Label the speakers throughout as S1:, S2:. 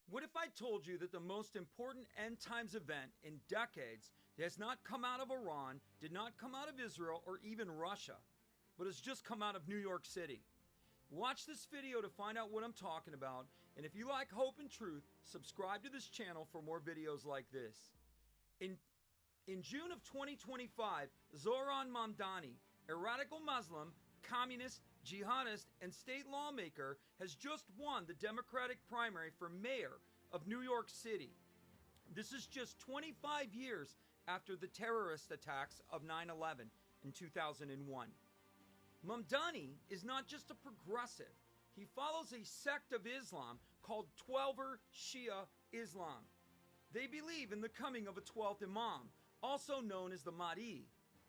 S1: What if I told you that the most important end times event in decades has not come out of Iran, did not come out of Israel or even Russia, but has just come out of New York City? Watch this video to find out what I'm talking about, and if you like hope and truth, subscribe to this channel for more videos like this. In June of 2025, Zohran Mamdani, a radical Muslim, communist, jihadist, and state lawmaker, has just won the Democratic primary for mayor of New York City. This is just 25 years after the terrorist attacks of 9/11 in 2001. Mamdani is not just a progressive. He follows a sect of Islam called Twelver Shia Muslim. They believe in the coming of a 12th Imam, also known as the Mahdi,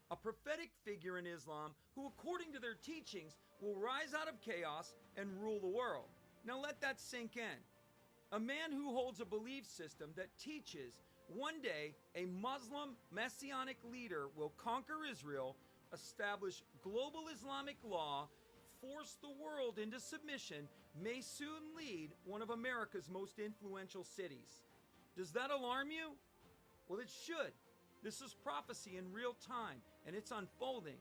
S1: a prophetic figure in Islam who, according to their teachings, will rise out of chaos and rule the world. Now let that sink in. A man who holds a belief system that teaches one day a Muslim messianic leader will conquer Israel, establish global Islamic law, force the world into submission, may soon lead one of America's most influential cities. Does that alarm you? Well, it should. This is prophecy in real time, and it's unfolding.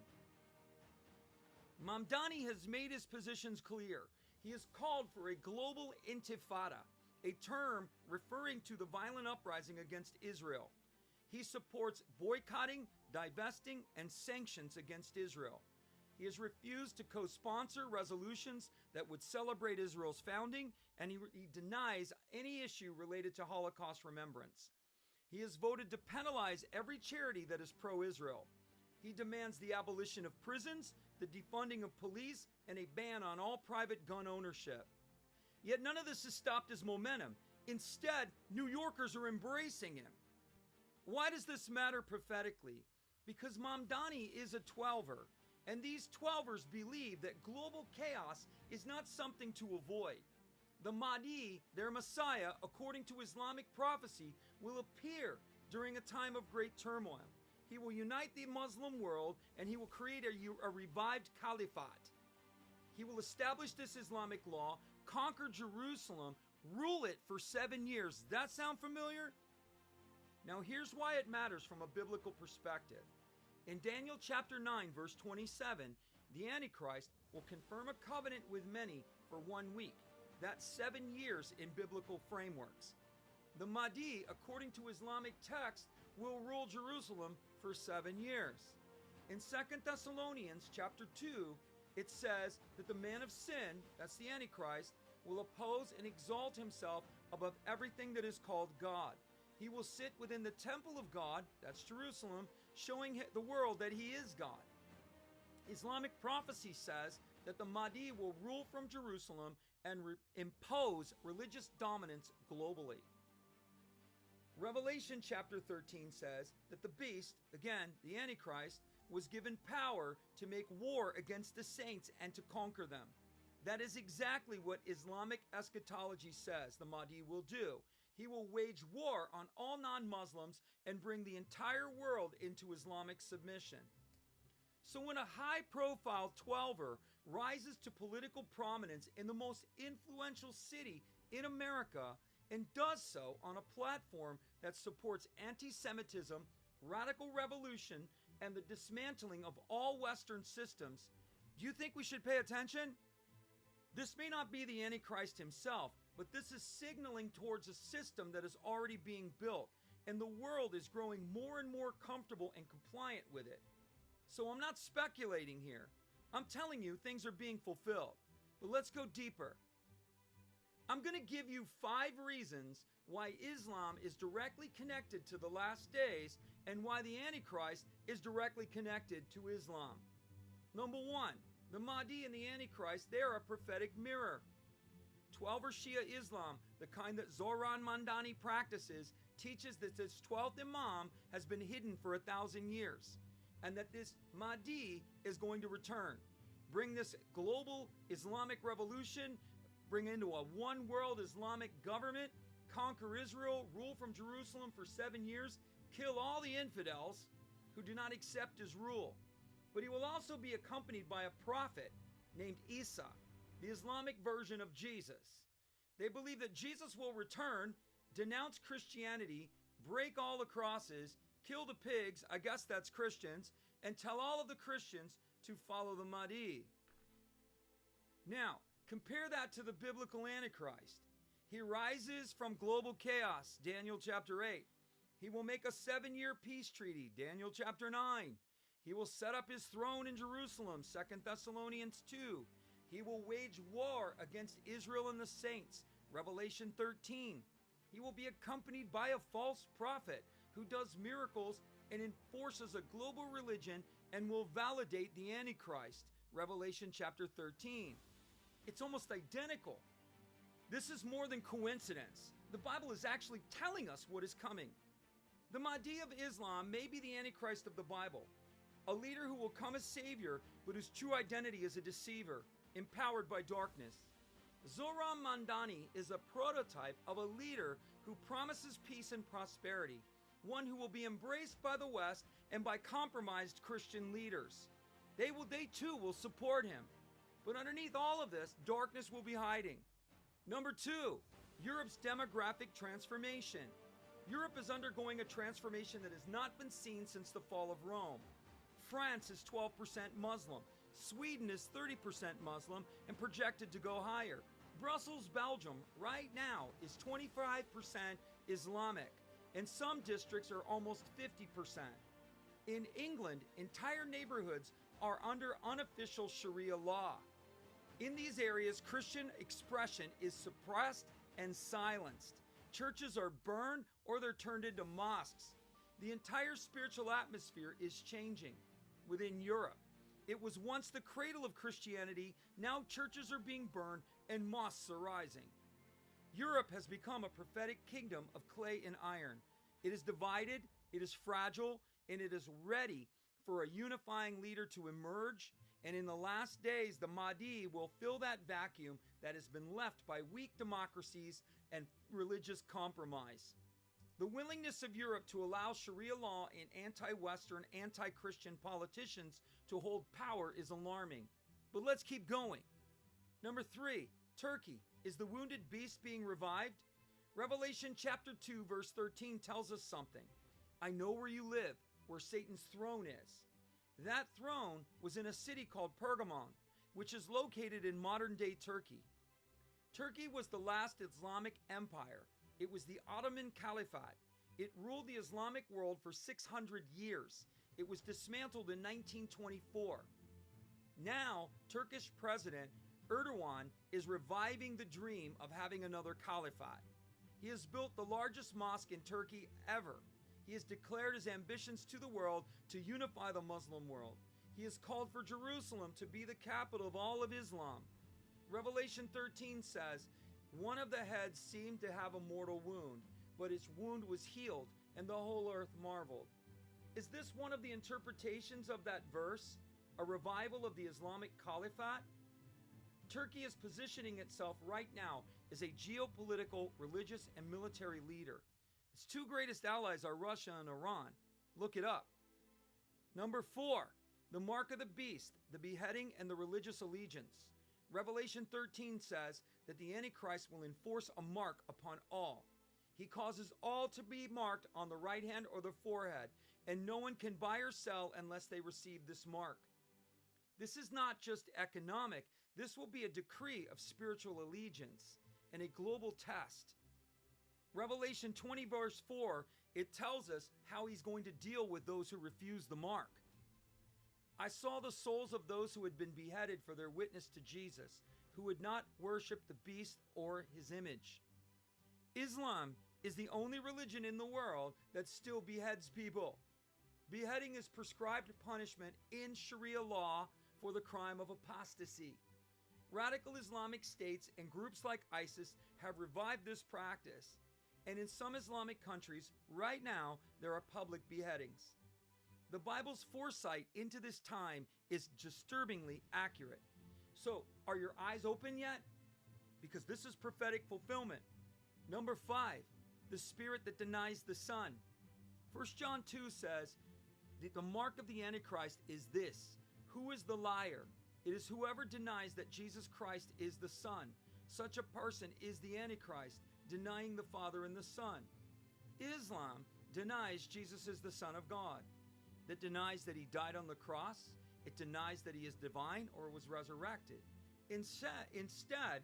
S1: Mamdani has made his positions clear. He has called for a global intifada, a term referring to the violent uprising against Israel. He supports boycotting, divesting, and sanctions against Israel. He has refused to co-sponsor resolutions that would celebrate Israel's founding, and he denies any issue related to Holocaust remembrance. He has voted to penalize every charity that is pro-Israel. He demands the abolition of prisons, the defunding of police, and a ban on all private gun ownership. Yet none of this has stopped his momentum. Instead, New Yorkers are embracing him. Why does this matter prophetically? Because Mamdani is a Twelver, and these Twelvers believe that global chaos is not something to avoid. The Mahdi, their Messiah, according to Islamic prophecy, will appear during a time of great turmoil. He will unite the Muslim world, and he will create a revived caliphate. He will establish this Islamic law, conquer Jerusalem, rule it for 7 years. Does that sound familiar? Now here's why it matters from a biblical perspective. In Daniel chapter 9, verse 27, the Antichrist will confirm a covenant with many for 1 week. That's 7 years in biblical frameworks. The Mahdi, according to Islamic text, will rule Jerusalem for 7 years. In 2 Thessalonians chapter 2, it says that the man of sin, that's the Antichrist, will oppose and exalt himself above everything that is called God. He will sit within the temple of God, that's Jerusalem, showing the world that he is God. Islamic prophecy says that the Mahdi will rule from Jerusalem and impose religious dominance globally. Revelation chapter 13 says that the beast, again, the Antichrist, was given power to make war against the saints and to conquer them. That is exactly what Islamic eschatology says the Mahdi will do. He will wage war on all non-Muslims and bring the entire world into Islamic submission. So when a high-profile Twelver rises to political prominence in the most influential city in America and does so on a platform that supports anti-Semitism, radical revolution, and the dismantling of all Western systems, do you think we should pay attention? This may not be the Antichrist himself, but this is signaling towards a system that is already being built, and the world is growing more and more comfortable and compliant with it. So I'm not speculating here. I'm telling you things are being fulfilled. But let's go deeper. I'm going to give you 5 reasons why Islam is directly connected to the last days and why the Antichrist is directly connected to Islam. Number 1, the Mahdi and the Antichrist, they are a prophetic mirror. Twelver Shia Islam, the kind that Zoran Mandani practices, teaches that this 12th Imam has been hidden for 1,000 years. And that this Mahdi is going to return, bring this global Islamic revolution, bring into a one world Islamic government, conquer Israel, rule from Jerusalem for 7 years, kill all the infidels who do not accept his rule. But he will also be accompanied by a prophet named Isa, the Islamic version of Jesus. They believe that Jesus will return, denounce Christianity, break all the crosses, kill the pigs, I guess that's Christians, and tell all of the Christians to follow the Mahdi. Now, compare that to the biblical Antichrist. He rises from global chaos, Daniel chapter 8. He will make a 7-year peace treaty, Daniel chapter 9. He will set up his throne in Jerusalem, 2 Thessalonians 2. He will wage war against Israel and the saints, Revelation 13. He will be accompanied by a false prophet who does miracles and enforces a global religion and will validate the Antichrist, Revelation chapter 13. It's almost identical. This is more than coincidence. The Bible is actually telling us what is coming. The Mahdi of Islam may be the Antichrist of the Bible, a leader who will come as savior, but whose true identity is a deceiver, empowered by darkness. Zoran Mandani is a prototype of a leader who promises peace and prosperity, one who will be embraced by the West and by compromised Christian leaders. They too will support him. But underneath all of this, darkness will be hiding. Number 2, Europe's demographic transformation. Europe is undergoing a transformation that has not been seen since the fall of Rome. France is 12% Muslim. Sweden is 30% Muslim and projected to go higher. Brussels, Belgium, right now is 25% Islamic, and some districts are almost 50%. In England, entire neighborhoods are under unofficial Sharia law. In these areas, Christian expression is suppressed and silenced. Churches are burned or they're turned into mosques. The entire spiritual atmosphere is changing within Europe. It was once the cradle of Christianity. Now churches are being burned and mosques are rising. Europe has become a prophetic kingdom of clay and iron. It is divided, it is fragile, and it is ready for a unifying leader to emerge. And in the last days, the Mahdi will fill that vacuum that has been left by weak democracies and religious compromise. The willingness of Europe to allow Sharia law and anti-Western, anti-Christian politicians to hold power is alarming. But let's keep going. Number 3, Turkey. Is the wounded beast being revived? Revelation chapter 2 verse 13 tells us something. I know where you live, where Satan's throne is. That throne was in a city called Pergamon, which is located in modern-day Turkey. Turkey was the last Islamic empire. It was the Ottoman Caliphate. It ruled the Islamic world for 600 years. It was dismantled in 1924. Now, Turkish President Erdogan is reviving the dream of having another caliphate. He has built the largest mosque in Turkey ever. He has declared his ambitions to the world to unify the Muslim world. He has called for Jerusalem to be the capital of all of Islam. Revelation 13 says, one of the heads seemed to have a mortal wound, but its wound was healed, and the whole earth marveled. Is this one of the interpretations of that verse? A revival of the Islamic Caliphate? Turkey is positioning itself right now as a geopolitical, religious, and military leader. Its 2 greatest allies are Russia and Iran. Look it up. Number 4, the mark of the beast, the beheading, and the religious allegiance. Revelation 13 says that the Antichrist will enforce a mark upon all. He causes all to be marked on the right hand or the forehead, and no one can buy or sell unless they receive this mark. This is not just economic. This will be a decree of spiritual allegiance and a global test. Revelation 20 verse 4, it tells us how he's going to deal with those who refuse the mark. I saw the souls of those who had been beheaded for their witness to Jesus, who would not worship the beast or his image. Islam is the only religion in the world that still beheads people. Beheading is prescribed punishment in Sharia law for the crime of apostasy. Radical Islamic states and groups like ISIS have revived this practice. And in some Islamic countries, right now, there are public beheadings. The Bible's foresight into this time is disturbingly accurate. So, are your eyes open yet? Because this is prophetic fulfillment. Number 5, the spirit that denies the Son. 1 John 2 says, the mark of the Antichrist is this. Who is the liar? It is whoever denies that Jesus Christ is the Son. Such a person is the Antichrist, denying the Father and the Son. Islam denies Jesus is the Son of God. That denies that he died on the cross. It denies that he is divine or was resurrected. Instead,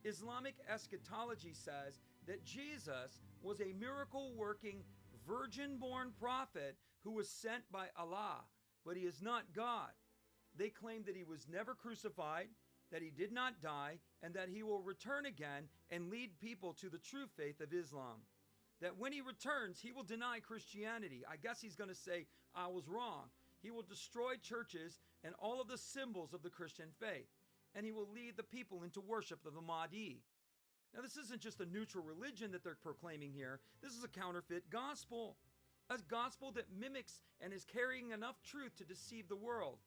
S1: Islamic eschatology says that Jesus was a miracle-working, virgin-born prophet who was sent by Allah, but he is not God. They claim that he was never crucified, that he did not die, and that he will return again and lead people to the true faith of Islam. That when he returns, he will deny Christianity. I guess he's going to say, I was wrong. He will destroy churches and all of the symbols of the Christian faith, and he will lead the people into worship of the Mahdi. Now, this isn't just a neutral religion that they're proclaiming here. This is a counterfeit gospel, a gospel that mimics and is carrying enough truth to deceive the world.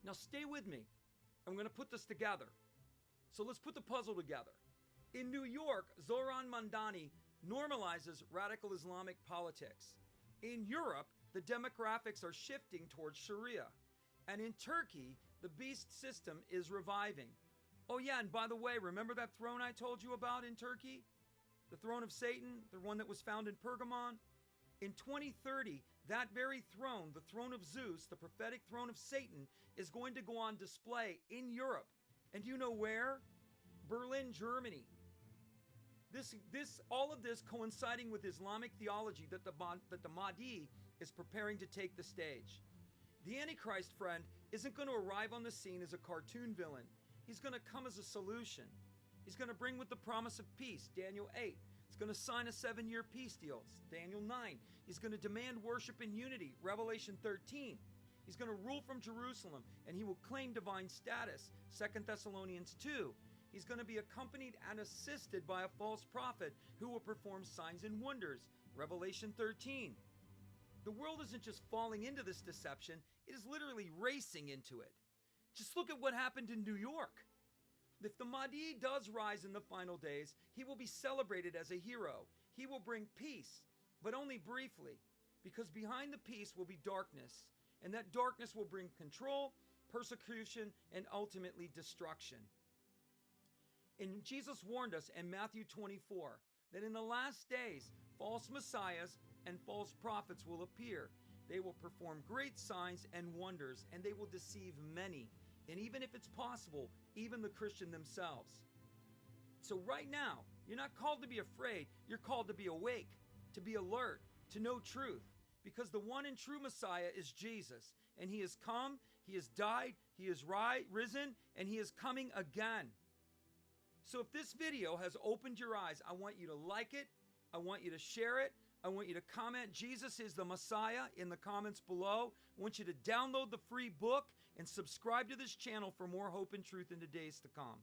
S1: Now, stay with me. I'm going to put this together. So let's put the puzzle together. In New York, Zoran Mandani normalizes radical Islamic politics. In Europe, the demographics are shifting towards Sharia. And in Turkey, the beast system is reviving. Oh yeah, and by the way, remember that throne I told you about in Turkey? The throne of Satan, the one that was found in Pergamon? In 2030, that very throne, the throne of Zeus, the prophetic throne of Satan, is going to go on display in Europe. And do you know where? Berlin, Germany. All of this coinciding with Islamic theology that the Mahdi is preparing to take the stage. The Antichrist, friend, isn't going to arrive on the scene as a cartoon villain. He's going to come as a solution. He's going to bring with the promise of peace, Daniel 8. He's going to sign a 7-year peace deal, Daniel 9. He's going to demand worship and unity, Revelation 13. He's going to rule from Jerusalem, and he will claim divine status, 2 Thessalonians 2. He's going to be accompanied and assisted by a false prophet who will perform signs and wonders, Revelation 13. The world isn't just falling into this deception, it is literally racing into it. Just look at what happened in New York. If the Mahdi does rise in the final days, he will be celebrated as a hero. He will bring peace, but only briefly, because behind the peace will be darkness, and that darkness will bring control, persecution, and ultimately destruction. And Jesus warned us in Matthew 24 that in the last days, false messiahs and false prophets will appear. They will perform great signs and wonders, and they will deceive many. And even if it's possible, even the Christian themselves. So right now, you're not called to be afraid. You're called to be awake, to be alert, to know truth. Because the one and true Messiah is Jesus. And he has come, he has died, he has risen, and he is coming again. So if this video has opened your eyes, I want you to like it. I want you to share it. I want you to comment Jesus is the Messiah in the comments below. I want you to download the free book and subscribe to this channel for more hope and truth in the days to come.